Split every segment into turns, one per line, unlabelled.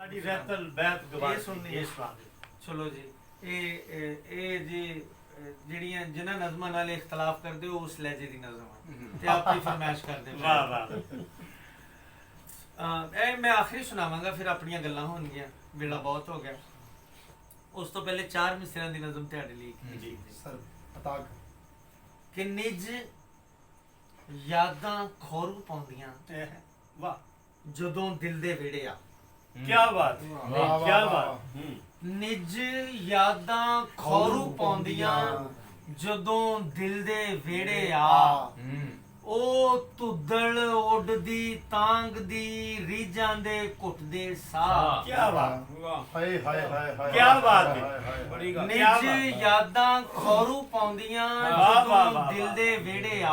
ਸਾਡੀ ਰਹਿਤਲ ਬੈਤ ਗਵਾਹ
ਇਹ ਸੁਣਨੀ
ਇਸ ਵਾਰ
ਚਲੋ ਜੀ ਇਹ ਜੀ ਜਿਹੜੀਆਂ ਜਿਨ੍ਹਾਂ ਨਜ਼ਮਾਂ ਨਾਲ ਇਖਤਲਾਫ ਕਰਦੇ ਹੋ ਉਸ ਲਹਿਜੇ ਦੀ ਨਜ਼ਮ ਹੈ ਤੇ ਆਪੀ ਫਰਮਾਇਸ਼ ਕਰਦੇ ਹੋ।
ਵਾਹ ਵਾਹ
ਇਹ ਮੈਂ ਆਖਰੀ ਸੁਣਾਵਾਂਗਾ ਫਿਰ ਆਪਣੀਆਂ ਗੱਲਾਂ ਹੋਣਗੀਆਂ, ਵੇਲਾ ਬਹੁਤ ਹੋ ਗਿਆ। ਉਸ ਤੋਂ ਪਹਿਲੇ 4 ਮਿਸਰਿਆਂ ਦੀ ਨਜ਼ਮ ਤੁਹਾਡੇ ਲਈ
ਜੀ
ਸਰ ਪਤਾ
ਕਿ ਨਿਜ ਯਾਦਾਂ ਖੌਰੂ ਪਾਉਂਦੀਆਂ
ਵਾਹ
ਜਦੋਂ ਦਿਲ ਦੇ ਵਿਹੜੇ ਆ।
ਕੀ ਬਾਤ ਕੀ ਬਾਤ
ਨਿਜ ਯਾਦਾਂ ਖੌਰੂ ਪਾਉਂਦੀਆਂ ਜਦੋਂ ਦਿਲ ਦੇ ਵਿਹੜੇ ਆ। ਉਹ ਧੁੱਦੜ ਉੱਡਦੀ ਤਾਂਗਦੀ ਰੀਝਾਂ ਦੇ ਘੁੱਟਦੇ ਸਾਹ।
ਕੀ ਬਾਤ
ਹਾਏ ਹਾਏ ਹਾਏ ਹਾਏ
ਕੀ ਬਾਤ ਹੈ ਬੜੀ ਗੱਲ
ਨਿਜ ਯਾਦਾਂ ਖੌਰੂ ਪਾਉਂਦੀਆਂ ਜਦੋਂ ਦਿਲ ਦੇ ਵਿਹੜੇ ਆ।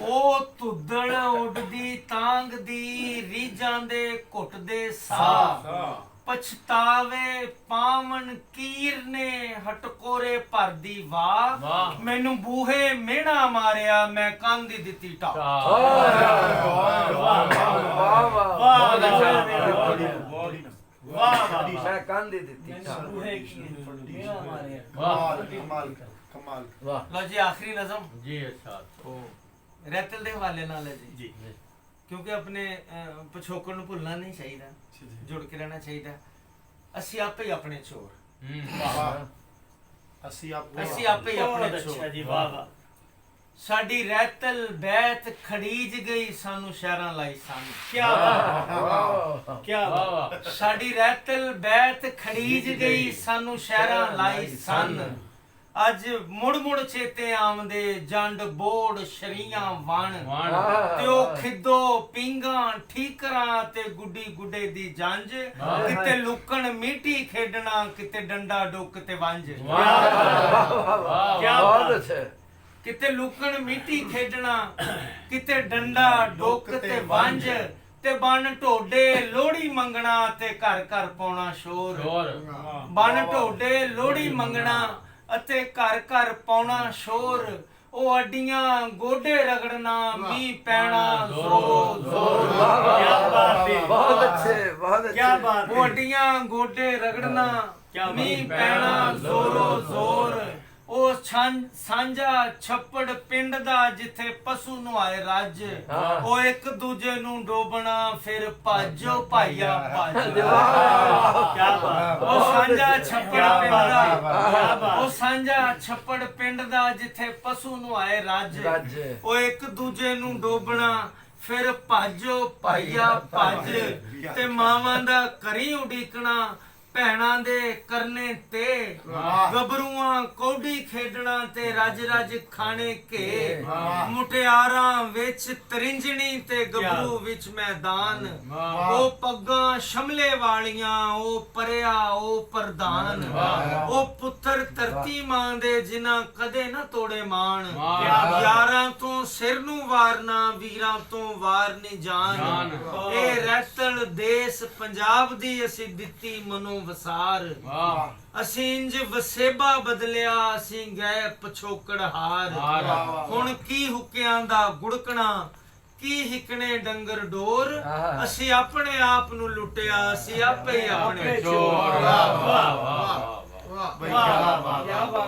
ਉਹ ਧੁੱਦੜ ਉੱਡਦੀ ਤਾਂਗਦੀ ਰੀਝਾਂ ਦੇ ਘੁੱਟਦੇ ਸਾਹ। ਪਛਤਾਵੇ ਪਾਵਨ ਕੀਰ ਨੇ ਹਟਕੋਰੇ ਭਰਦੀ ਵਾਹ। ਮੈਨੂੰ ਬੂਹੇ ਮਿਹਣਾ ਮਾਰਿਆ ਮੈਂ ਕੰਨ ਦੀ ਦਿੱਤੀ ਟਾ।
ਮੈਂ ਕੰਨ ਦੀ ਦਿੱਤੀ
ਕਮਾਲ ਕਮਾਲ
ਲਓ ਜੀ ਆਖਰੀ ਨਜ਼ਮ
ਜੀ ਅੱਛਾ
ਰਹਿਤਲ ਦੇ ਹਵਾਲੇ ਨਾਲ ਹੈ ਜੀ,
ਜੀ
ਕਿਉਂਕਿ ਆਪਣੇ ਪਿਛੋਕੜ ਨੂੰ ਭੁੱਲਣਾ ਨਹੀਂ ਚਾਹੀਦਾ, ਜੁੜ ਕੇ ਰਹਿਣਾ ਚਾਹੀਦਾ। ਅਸੀਂ ਆਪੇ ਹੀ ਆਪਣੇ ਚੋਰ, ਅਸੀਂ ਆਪੇ ਹੀ ਆਪਣੇ
ਅੱਛਾ
ਚੋਰ।
ਜੀ ਵਾਹ ਵਾਹ
ਸਾਡੀ ਰਹਿਤਲ ਬੈਤ ਖੜੀਜ ਗਈ ਸਾਨੂੰ ਸ਼ਹਿਰਾਂ ਲਾਈ ਸਨ।
ਕੀ ਬਾਤ ਕੀ ਬਾਤ
ਸਾਡੀ ਰਹਿਤਲ ਬੈਤ ਖੜੀਜ ਗਈ ਸਾਨੂੰ ਸ਼ਹਿਰਾਂ ਲਾਈ ਸਨ। ਅੱਜ ਮੁੜ ਮੁੜ ਚੇਤੇ ਆਉਂਦੇ ਜੰਡ ਬੋੜ ਸ਼ਰੀਆਂ ਵਣ ਤੇ ਉਹ ਖਿੱਦੋ ਪਿੰਗਾਂ ਠੀਕਰਾਂ ਤੇ ਗੁੱਡੀ ਗੁੱਡੇ ਦੀ ਜੰਜ। ਕਿਤੇ ਲੁਕਣ ਮੀਟੀ ਖੇਡਣਾ ਕਿਤੇ ਡੰਡਾ ਡੁੱਕ ਤੇ ਵੰਜ। ਕਿਤੇ ਲੁਕਣ ਮੀਟੀ ਖੇਡਣਾ ਕਿਤੇ ਡੰਡਾ ਡੁੱਕ ਤੇ ਵੰਜ। ਤੇ ਬਨ ਢੋਡੇ ਲੋਹੜੀ ਮੰਗਣਾ ਤੇ ਘਰ ਘਰ ਪਾਉਣਾ ਸ਼ੋਰ। ਬਨ ਢੋਡੇ ਲੋਹੜੀ ਮੰਗਣਾ ਅਤੇ ਘਰ ਘਰ ਪਾਉਣਾ ਸ਼ੋਰ। ਉਹ ਅੱਡੀਆਂ ਗੋਡੇ ਰਗੜਨਾ ਮੀਂਹ ਪੈਣਾ ਜ਼ੋਰੋ ਜ਼ੋਰ।
ਕੀ ਬਾਤ ਹੈ
ਬਹੁਤ ਅੱਛੇ ਬਹੁਤ ਅੱਛੇ
ਕੀ ਬਾਤ
ਉਹ ਅੱਡੀਆਂ ਗੋਡੇ ਰਗੜਨਾ ਮੀਂਹ ਪੈਣਾ ਜ਼ੋਰੋ ਜ਼ੋਰ। ਉਹ ਸਾਂਝਾ ਛੱਪੜ ਪਿੰਡ ਦਾ ਜਿੱਥੇ ਪਸ਼ੂ ਨੁਆਏ ਰੱਜ। ਉਹ ਇੱਕ ਦੂਜੇ ਨੂੰ ਡੋਬਣਾ ਫਿਰ ਭਾਜੋ ਭਾਈਆ ਭੱਜ।
ਕੀ ਬਾਤ
ਉਹ ਸਾਂਝਾ ਛੱਪੜ ਪਿੰਡ ਦਾ ਉਹ ਸਾਂਝਾ ਛੱਪੜ ਪਿੰਡ ਦਾ ਜਿੱਥੇ ਪਸ਼ੂ ਨੁਆਏ ਰੱਜ। ਉਹ ਇੱਕ ਦੂਜੇ ਨੂੰ ਡੋਬਣਾ ਫਿਰ ਭਾਜੋ ਭਾਈਆ ਭੱਜ। ਤੇ ਮਾਵਾਂ ਦਾ ਕਰੀ ਉਡੀਕਣਾ ਭੈਣਾਂ ਦੇ ਕਰਨੇ ਤੇ। ਗੱਭਰੂਆਂ ਕੌਡੀ ਖੇਡਣਾ ਤੇ ਰੱਜ ਰੱਜ ਖਾਣੇ ਘੇ। ਮੁਟਿਆਰਾਂ ਵਿੱਚ ਤਰਿੰਜਣੀ ਤੇ ਗੱਭਰੂ ਵਿੱਚ ਮੈਦਾਨ। ਉਹ ਪੱਗਾਂ ਸ਼ਮਲੇ ਵਾਲੀਆਂ ਉਹ ਪਰਿਆ ਉਹ ਪ੍ਰਧਾਨ। ਉਹ ਪੁੱਤਰ ਧਰਤੀ ਮਾਂ ਦੇ ਜਿਨ੍ਹਾਂ ਕਦੇ ਨਾ ਤੋੜੇ ਮਾਣ। ਯਾਰਾਂ ਤੋਂ ਸਿਰ ਨੂੰ ਵਾਰਨਾ ਵੀਰਾਂ ਤੋਂ ਵਾਰ ਨਹੀਂ ਜਾਣ। ਇਹ ਰਹਿਤਲ ਦੇਸ਼ ਪੰਜਾਬ ਦੀ ਅਸੀਂ ਦਿੱਤੀ ਮਨੋ ਵਸਾਰ। ਅਸੀਂ ਇੰਜ ਵਸੇਬਾ ਬਦਲਿਆ ਅਸੀਂ ਗਏ ਪਛੋਕੜ ਹਾਰ। ਹੁਣ ਕੀ ਹੁੱਕਿਆਂ ਦਾ ਗੁੜਕਣਾ ਕੀ ਹਿਕਣੇ ਡੰਗਰ ਡੋਰ। ਅਸੀਂ ਆਪਣੇ ਆਪ ਨੂੰ ਲੁੱਟਿਆ ਅਸੀਂ ਆਪੇ ਹੀ ਆਪਣੇ ਚੋਰ।
ਵਾਹ ਵਾਹ ਵਾਹ ਵਾਹ